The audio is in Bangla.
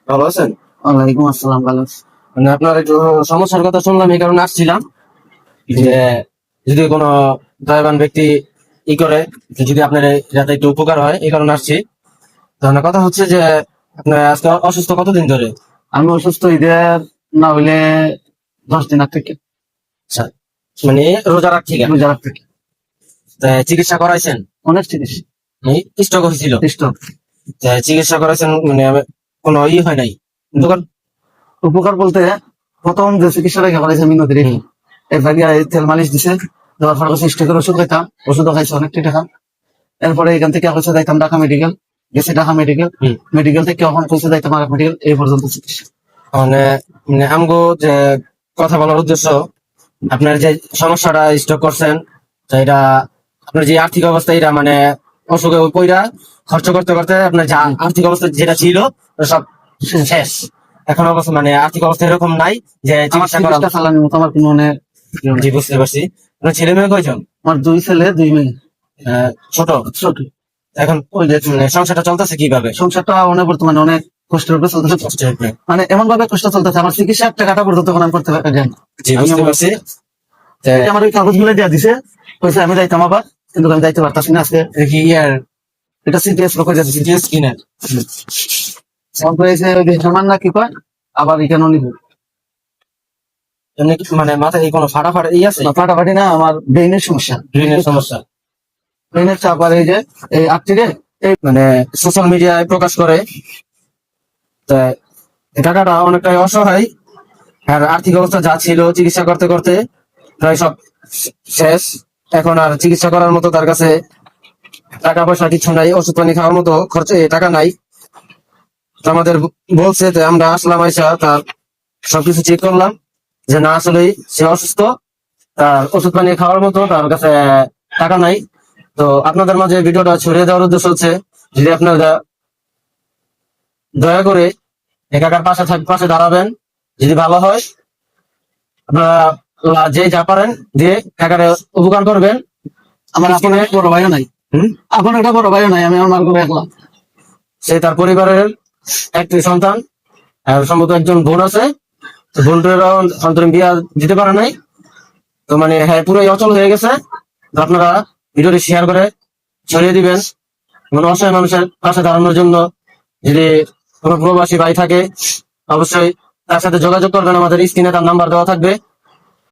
ভালো আছেন? ওয়ালাইকুম আসসালাম, ভালো আছি। মানে আপনার একটু সমস্যার কথা শুনলাম, এই কারণে আসছিলাম যে যদি কোনো দয়াবান ব্যক্তি করে, যদি আপনার যাতে একটু উপকার হয়, এই কারণে আসছি। তাহলে কথা হচ্ছে যে আপনার আজকে অসুস্থ কতদিন ধরে? আমি অসুস্থ ঈদের না হইলে 10 দিন আগ থেকে, আচ্ছা, মানে রোজা রাখ ঠিক আছে, রোজা রাখ থেকে চিকিৎসা করাইছেন? অনেক জিনিস স্ট্রোক হয়েছিল? স্টক। চিকিৎসা করাইছেন, মানে কোনো হয় নাই? দোকান উপকার বলতে প্রথম যে চিকিৎসাটা করেছে মিনতির, এরপর গিয়ে তেল মালিশ দিছে, দেওয়ার পর স্টকের ওষুধ খাইতাম, ওষুধও খাইছে অনেকটা টাকা। এরপরে এখান থেকে পয়সা যাইতাম ঢাকা মেডিকেল, গেছে ঢাকা মেডিকেল, মেডিকেল থেকে এখন পয়সা যাইতাম আর মেডিকেল, এই পর্যন্ত চিকিৎসা। মানে মানে আমগো যে কথা বলার উদ্দেশ্য, আপনার যে সমস্যাটা স্টক করছেন, তো এটা আপনার যে আর্থিক অবস্থা, এটা মানে অসুখে পইরা খরচ করতে করতে আপনার যে আর্থিক অবস্থা যেটা ছিল ওটা সব শেষ। এখন অবস্থা মানে আর্থিক অবস্থা এরকম নাই যে আমার চিকিৎসা করা। চিকিৎসা চালানোর মতো আমার কোনো মানে জি, বুঝতে পারছি। আপনার ছেলে মেয়ে কয়জন? আমার 2 ছেলে 2 মেয়ে। ছোট? ছোট। এখন ওই যে সংসারটা চলতেছে কিভাবে? সংসারটা অনেক বর্তমানে অনেক কষ্টের উপরে চলতেছে। কষ্ট হচ্ছে। মানে এমন ভাবে কষ্ট চলতেছে, আমার চিকিৎসা একটা কাটা পর্যন্ত এখন আমি করতে পারি না। জি, বুঝতে পারছি। আমার ওই কাগজ গুলো দিয়ে দিছে, কইছে আমি যাইতাম আবার, কিন্তু আমি যাইতে পারতাছি না আজকে। কি ইয়ার এটা সিটিএস লোক যাচ্ছে, সিরিয়াস কিনা? ফোন করেছে ওই যে হেমান না কি কয়, আবার এখানেও নিব এমনি কি মানে মাথায় কোনো ফাটা ফাটা আছে? ফাটাফাটি না, আমার ব্রেইনের সমস্যা, ব্রেনের সমস্যা। ব্রেইনের চাপ। আর এই যে এই আটটিরে মানে সোশ্যাল মিডিয়ায় প্রকাশ করে, তা এই টাকাটা অনেকটাই অসহায়। আর আর্থিক অবস্থা যা ছিল চিকিৎসা করতে করতে প্রায় সব শেষ। এখন আর চিকিৎসা করার মতো তার কাছে টাকা পয়সা কিছু নাই, ওষুধ পানি খাওয়ার মতো খরচে টাকা নাই। তো আমাদের বলছে যে আমরা আসলাম, আইসা তার সবকিছু চেক করলাম যে না, আসলেই সে অসুস্থ, তার ওষুধ পানি খাওয়ার মতো তার কাছে টাকা নাই। তো আপনাদের মাঝে ভিডিওটা ছড়িয়ে দেওয়ার উদ্দেশ্য হচ্ছে, যদি আপনারা দয়া করে একাকার পাশে দাঁড়াবেন, যদি ভালো হয় আপনারা যে যা পারেন দিয়ে কাকারে উপকার করবেন। আমার আপন এক বড় ভাইও নাই, আপন একটা বড় ভাইও নাই, আমি আমার করে একলা। সে তার পরিবারের একটি সন্তান, আর সম্ভবত একজন বোন আছে, বোনটার অন্তরিম বিয়া দিতে পারে নাই। তো মানে হ্যাঁ, পুরোই অচল হয়ে গেছে। তো আপনারা ভিডিওটি শেয়ার করে ছড়িয়ে দিবেন, মানে অসহায় মানুষের পাশে দাঁড়ানোর জন্য। যদি কোনো প্রবাসী ভাই থাকে, অবশ্যই তার সাথে যোগাযোগ করবেন, আমাদের স্ক্রিনে তার নাম্বার দেওয়া থাকবে।